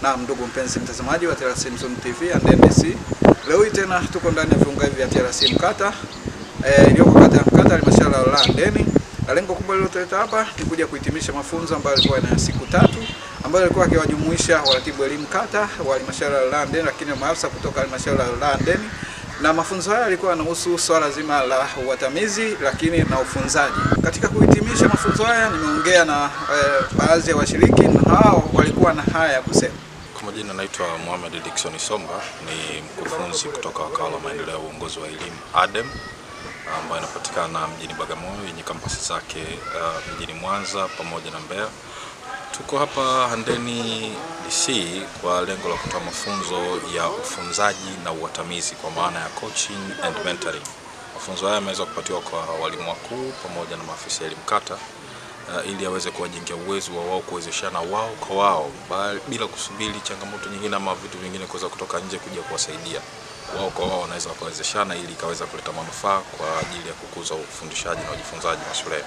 Na ndugu mpenzi mtazamaji wa TRC Mzum TV and NBC, leo hii tena tuko ndani ya viunga hivi vya TRC Mkata, iliyoko kata ya Mkata, halmashauri ya wilaya Handeni. Na lengo kubwa lililotuleta hapa ni kuja kuhitimisha mafunzo ambayo yalikuwa yana siku 3, ambayo yalikuwa yakiwajumuisha waratibu elimu kata wa halmashauri ya wilaya Handeni, lakini maafisa kutoka halmashauri ya wilaya Handeni. Na mafunzo haya yalikuwa yanahusu swala zima la uatamizi lakini na ufunzaji. Katika kuhitimisha mafunzo haya nimeongea na baadhi ya washiriki, na hao walikuwa na haya ya kusema. Kwa majina naitwa Mohamed Dickson Somba, ni mkufunzi kutoka wakala wa maendeleo ya uongozi wa elimu ADEM, ambayo inapatikana mjini Bagamoyo yenye kampasi zake mjini Mwanza pamoja na Mbeya. Tuko hapa Handeni DC kwa lengo la kutoa mafunzo ya ufunzaji na uatamizi kwa maana ya coaching and mentoring. Mafunzo haya yameweza kupatiwa kwa walimu wakuu pamoja na maafisa elimu kata ili aweze kuwajengea uwezo wa wao kuwezeshana wao kwa wao bila kusubiri changamoto nyingine ama vitu vingine kuweza kutoka nje kuja kuwasaidia. Wao kwa wao wanaweza kuwezeshana ili ikaweza kuleta manufaa kwa ajili ya kukuza ufundishaji na ujifunzaji mashuleni.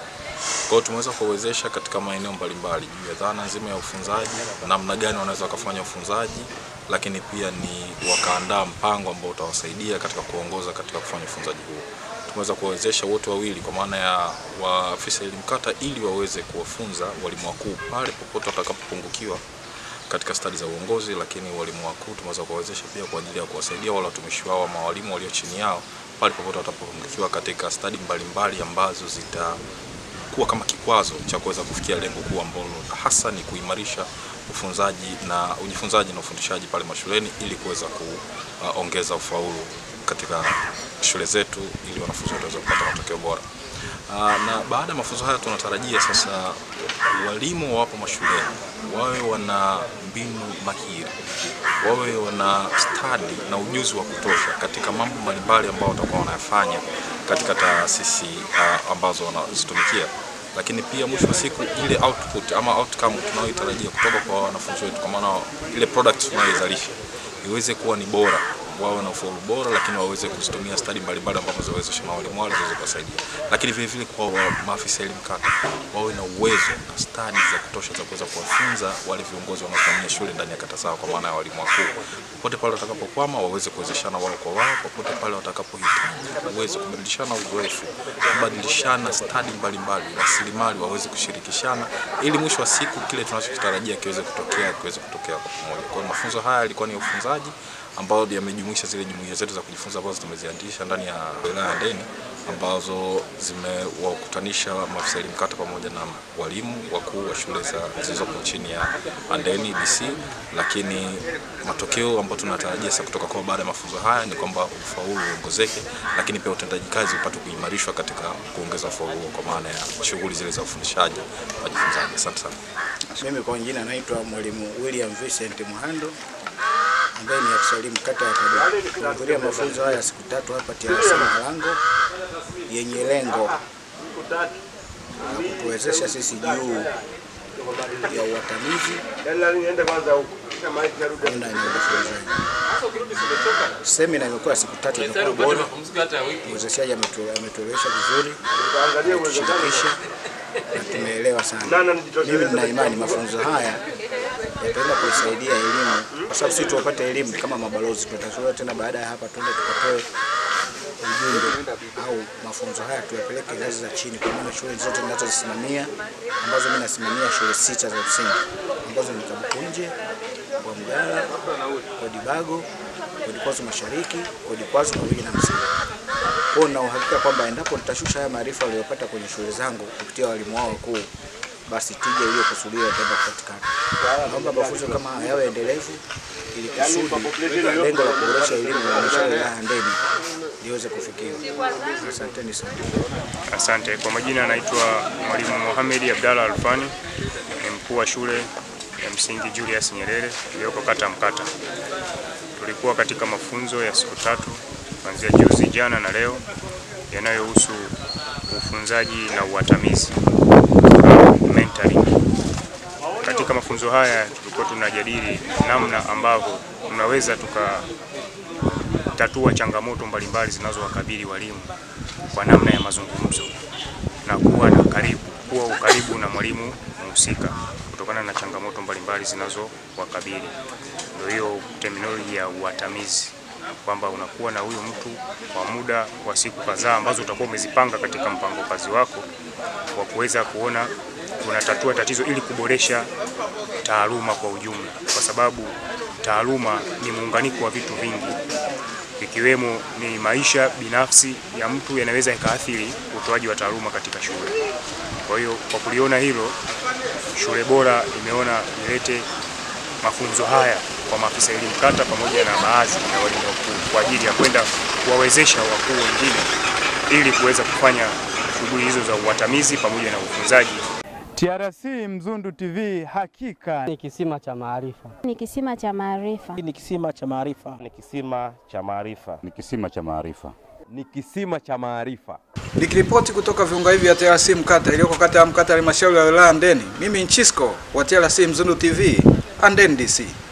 Kwa hiyo tumeweza kuwezesha katika maeneo mbalimbali juu ya dhana nzima ya ufunzaji, namna gani wanaweza kufanya ufunzaji, lakini pia ni wakaandaa mpango ambao utawasaidia katika kuongoza katika kufanya ufunzaji huu. Tumeweza kuwezesha wote wawili kwa maana ya waafisa elimu kata ili waweze kuwafunza walimu wakuu pale popote watakapopungukiwa katika stadi za uongozi, lakini walimu wakuu tumeweza kuwezesha pia kwa ajili ya kuwasaidia wale watumishi wao ama walimu walio chini yao pale popote watapungukiwa katika stadi mbalimbali ambazo zitakuwa kama kikwazo cha kuweza kufikia lengo kuu ambalo hasa ni kuimarisha ujifunzaji na ufundishaji pale mashuleni ili kuweza kuongeza ufaulu katika shule zetu ili wanafunzi waweze kupata matokeo bora. Na baada ya mafunzo haya tunatarajia sasa walimu wapo mashuleni wawe wana mbinu mahiri, wawe wana stadi na ujuzi wa kutosha katika mambo mbalimbali ambayo watakuwa wanayafanya katika taasisi ambazo wanazitumikia. Lakini pia mwisho wa siku ile output ama outcome tunayotarajia kutoka kwa wanafunzi wetu, kwa maana ile product tunayoizalisha iweze kuwa ni bora, wawe na ufaulu bora, lakini waweze kuzitumia stadi mbalimbali ambazo zinawezesha na walimu wao waweze kusaidia. Lakini vile vile kwa maafisa elimu kata wawe na uwezo na stadi za kutosha za kuweza kuwafunza wale viongozi wanaosimamia shule ndani ya kata zao, kwa maana ya walimu wakuu. Popote pale watakapokwama waweze kuwezeshana wao kwa wao, popote pale watakapohitaji waweze kubadilishana uzoefu, kubadilishana stadi mbalimbali, rasilimali waweze kushirikishana ili mwisho wa siku kile tunachotarajia kiweze kutokea kwa pamoja. Kwa mafunzo haya yalikuwa ni ufunzaji ambao yamejumuisha zile jumuiya zetu za kujifunza ambazo tumezianzisha ndani ya wilaya Handeni, ambazo zimewakutanisha maafisa elimu kata pamoja na walimu wakuu wa shule zilizopo chini ya Handeni DC. Lakini matokeo ambayo tunatarajia sasa kutoka kwa baada ya mafunzo haya ni kwamba ufaulu uongezeke, lakini pia utendaji kazi upate kuimarishwa katika kuongeza ufaulu kwa maana ya shughuli zile za ufundishaji na ujifunzaji. Asante sana. Mimi kwa jina naitwa Mwalimu William Vincent Muhando, ambaye ni afisa elimu kata ya Kaduna. Tunahudhuria mafunzo haya siku 3 hapa TRC Malango yenye lengo la kutuwezesha sisi juu ya uatamizi na ufunzaji. Semina imekuwa siku 3, imekuwa bora. Mwezeshaji ametuelewesha vizuri, kushirikisha na tumeelewa sana. Mimi nina imani mafunzo haya yataenda kuisaidia elimu, kwa sababu sisi tupate elimu kama mabalozi. Tutashauri tena baada ya hapa tuende tukatoe ujumbe au mafunzo haya tuyapeleke ngazi za chini, kwa maana shule zote ninazozisimamia, ambazo mimi nasimamia shule 6 za msingi ambazo ni Kabukunje, kwa Mgala, kwa Dibago, kwa Dikwazo Mashariki, kwa Dikwazo pamoja na Msingi. Kwa na uhakika kwamba endapo nitashusha haya maarifa waliyopata kwenye shule zangu kupitia walimu wao wakuu, basi tija ile kusudiwa itaenda kupatikana. Naomba mafunzo kama haya yawe endelevu ili kusudi lengo la kuboresha elimu ya halmashauri ya Handeni liweze kufikiwa. Asanteni sana. Asante. Kwa majina anaitwa Mwalimu Mohamed Abdalla Alfani, ni mkuu wa shule ya msingi Julius Nyerere iliyoko kata Mkata. Tulikuwa katika mafunzo ya siku 3 kuanzia juzi, jana na leo, yanayohusu ufunzaji na uatamizi, mentoring. Katika mafunzo haya tulikuwa tunajadili namna ambavyo tunaweza tukatatua changamoto mbalimbali zinazowakabili walimu kwa namna ya mazungumzo na kuwa ukaribu na mwalimu mhusika, kutokana kutokana na changamoto mbalimbali zinazowakabili. Ndio hiyo terminology ya uatamizi, kwamba unakuwa na huyu mtu kwa muda wa siku kadhaa ambazo utakuwa umezipanga katika mpango kazi wako wa kuweza kuona unatatua tatizo ili kuboresha taaluma kwa ujumla, kwa sababu taaluma ni muunganiko wa vitu vingi, ikiwemo ni maisha binafsi ya mtu yanaweza yakaathiri utoaji wa taaluma katika shule. Kwa hiyo kwa kuliona hilo, Shule Bora imeona ilete mafunzo haya kwa maafisa elimu kata pamoja na baadhi ya walimu wakuu kwa ajili ya kwenda kuwawezesha wakuu wengine ili kuweza kufanya shughuli hizo za uatamizi pamoja na ufunzaji. TRC Mzundu TV, hakika ni kisima cha maarifa. Ni kisima cha maarifa. Ni kisima cha maarifa. Ni kisima cha maarifa. Ni kisima cha maarifa. Ni kisima cha maarifa. Nikiripoti kutoka viunga hivi vya TRC Mkata iliyoko kata ya Mkata halmashauri ya wilaya Handeni, mimi Nchisco wa TRC Mzundu TV, Handeni DC.